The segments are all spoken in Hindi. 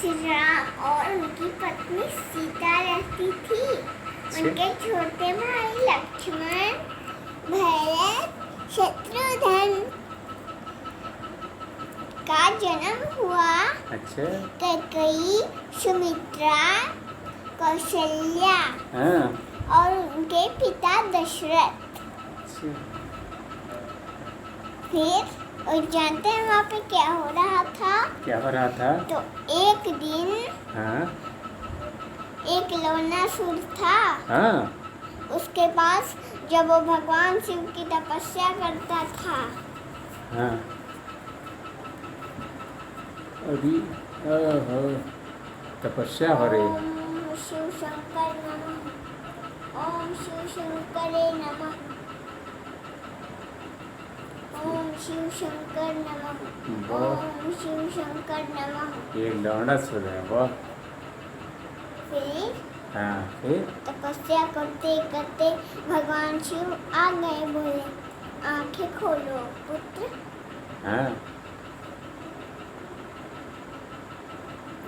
श्री राम और उनकी पत्नी सीता रहती थी। उनके छोटे भाई लक्ष्मण, भरत, शत्रुघ्न का जन्म हुआ। अच्छा। कैकेयी, सुमित्रा, कौशल्या और उनके पिता दशरथ। अच्छा। फिर और जानते हैं वहाँ पे क्या हो रहा था? क्या हो रहा था? तो एक दिन एक लवणासुर था। उसके पास जब वो भगवान शिव की तपस्या करता था। अभी तपस्या हो रही। ओम शिव शंकर नमः, ओम शिव शंकरे नमः, ओम शिव शंकर नमः, ओम शिव शंकर नमः। ये लवणासुर है वो। फिर तपस्या करते करते भगवान शिव आ गए। बोले आंखें खोलो पुत्र।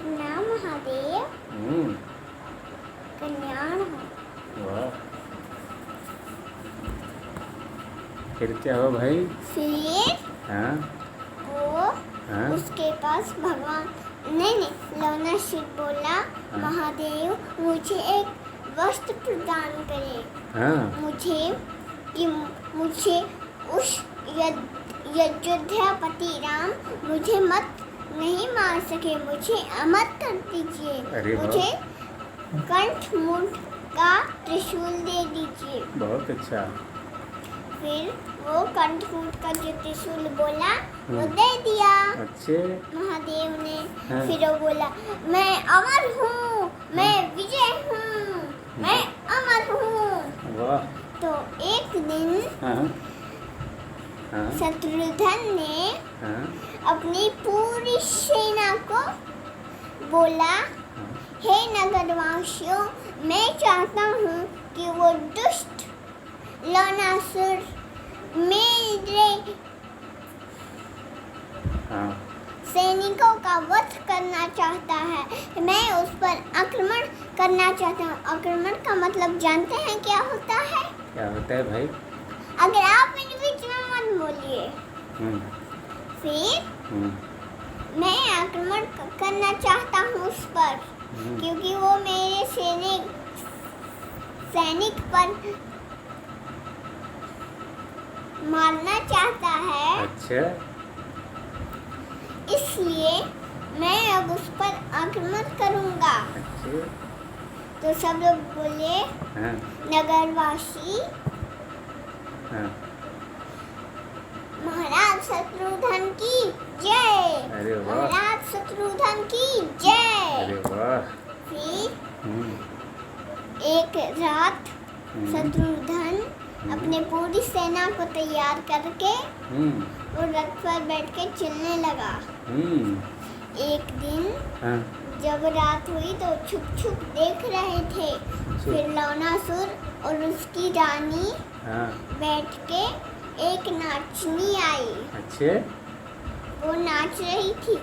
ना महादेव, कल्याण हो। फिर क्या हुआ भाई? फिर वो उसके पास भगवान नहीं लवणासुर बोला महादेव मुझे एक वस्त्र प्रदान करें। मुझे उस अयोध्यापति राम मुझे मत नहीं मार सके, मुझे अमर कर दीजिए। मुझे कंठमुंड का त्रिशूल दे दीजिए। बहुत अच्छा। फिर वो कंठमुंड का जो त्रिशूल बोला वो दे दिया। अच्छे महादेव ने। फिर वो बोला मैं अमर हूँ, मैं विजय हूँ, मैं अमर हूँ। वाह। तो एक दिन शत्रुघ्न ने अपनी पूरी सेना को बोला हे नगरवासियों, मैं चाहता हूँ कि वो दुष्ट लवणासुर मेरे सैनिकों का वध करना चाहता है। मैं उस पर आक्रमण करना चाहता हूँ। आक्रमण का मतलब जानते हैं क्या होता है? क्या होता है भाई? अगर आप मेरे बीच में मत बोलिए। फिर मैं आक्रमण करना चाहता हूँ उस पर, क्योंकि वो मेरे सैनिक पर मारना चाहता है। अच्छा। इसलिए मैं अब उस पर आक्रमण करूंगा। अच्छा। तो सब लोग बोले नगरवासी महाराज शत्रुघ्न की जय। महाराज शत्रुघ्न की जय। अरे वाह। फिर एक रात शत्रुघ्न अपने पूरी सेना को तैयार करके वो रथ पर बैठ के चलने लगा। एक दिन जब रात हुई तो छुप छुप देख रहे थे। फिर लवणासुर और उसकी रानी बैठ के एक नाचनी आई। अच्छे। वो नाच रही थी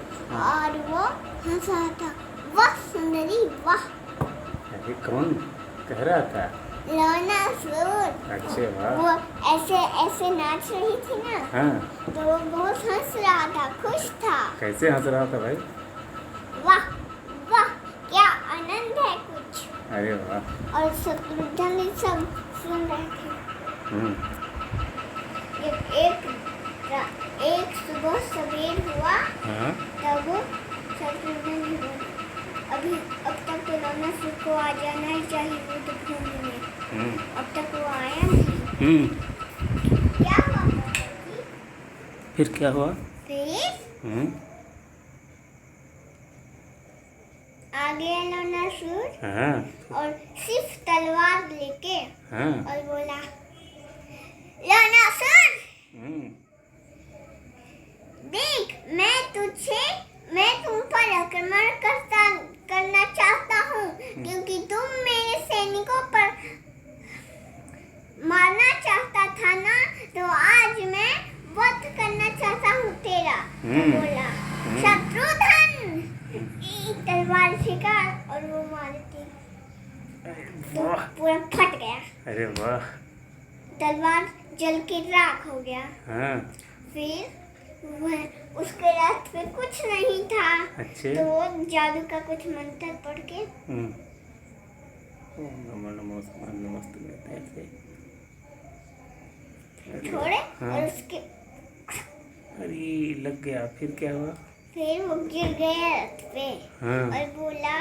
और वो हंस रहा था। वाह सुंदरी वाह। अरे कौन कह रहा था? लवणासुर। अच्छे वाह। वो ऐसे ऐसे नाच रही थी ना। तो वो बहुत हंस रहा था, खुश था। कैसे हंस रहा था भाई? वाह वाह क्या आनंद है कुछ। अरे वाह। और शत्रुघ्न सब सुन रहे थे। एक सुबह सवेर हुआ तब शत्रुघ्न ने बोला अब तक तो लवणासुर को आ जाना ही चाहिए युद्ध भूमि में। अब तक वो आया नहीं। क्या हुआ? फिर क्या हुआ? फिर आ गया लवणासुर और सिर्फ तलवार लेके और बोला लवणासुर देख मैं तुम पर आक्रमण करना चाहता हूँ, क्योंकि तुम मेरे सैनिकों पर मारना चाहता था ना, तो आज मैं वध करना चाहता हूँ तेरा। बोला शत्रुघ्न तलवार फेंका और वो मारी थी तो वाह पूरा फट गया। अरे वाह तलवार जल के राख हो गया। हाँ फिर वह उसके रथ पे कुछ नहीं था अच्छे तो वो जादू का कुछ मंत्र पढ़ के ओम नमो नमः नमस्ते ऐसे छोड़े हाँ। और उसके अरे लग गया फिर क्या हुआ फिर वो गिर गया रथ पे हाँ और बोला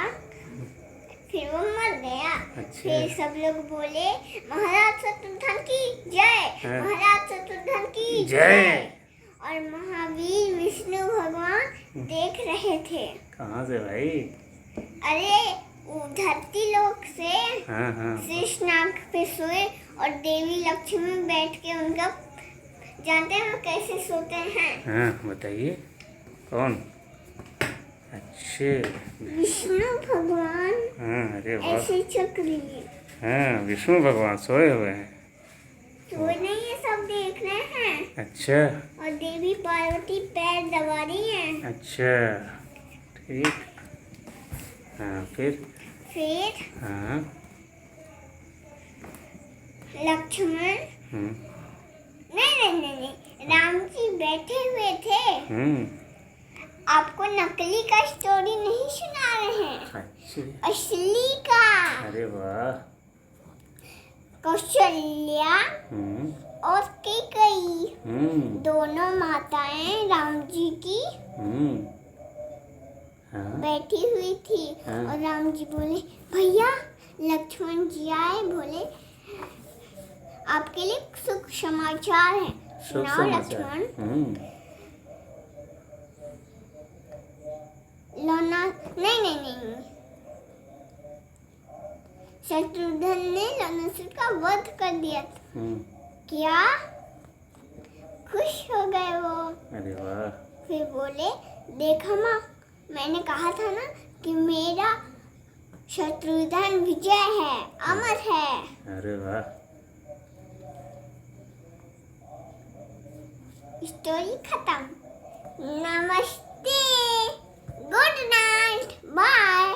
फिर वो मर गया। अच्छा। फिर सब लोग बोले महाराज शत्रुघ्न की जय, हाँ। महाराज शत्रुघ्न की जय। और महावीर विष्णु भगवान देख रहे थे। कहाँ से भाई अरे वो धरती लोक से हाँ हाँ शेष नाग पे सोए और देवी लक्ष्मी बैठ के उनका जानते हैं वो कैसे सोते हैं। हाँ बताइए कौन अच्छे विष्णु भगवान हाँ अरे वाह ऐसे चक्र लिए हाँ विष्णु भगवान सोए हुए हैं सोए नहीं है, सब देख रहे हैं अच्छा और देवी पार्वती पैर दबा रही हैं। अच्छा ठीक हाँ फिर हाँ लक्ष्मण हम्म नहीं राम जी बैठे हुए थे। हम्म आपको नकली का स्टोरी नहीं सुना रहे हैं, अच्छे असली का। अरे वाह कौशल्या हम्म और कैकेयी दोनों माताएं राम जी की हाँ बैठी हुई थी। हाँ। और राम जी बोले भैया लक्ष्मण जी आए, बोले आपके लिए सुख समाचार है, शुभ सुनाओ समाचार लक्ष्मण। लोना नहीं शत्रुघ्न ने लवणासुर का वध कर दिया था। क्या खुश हो गए वो। अरे वाह फिर बोले देखा माँ, मैंने कहा था ना कि मेरा शत्रुघ्न विजय है, अमर है। अरे वाह स्टोरी खत्म। नमस्ते, गुड नाइट, बाय।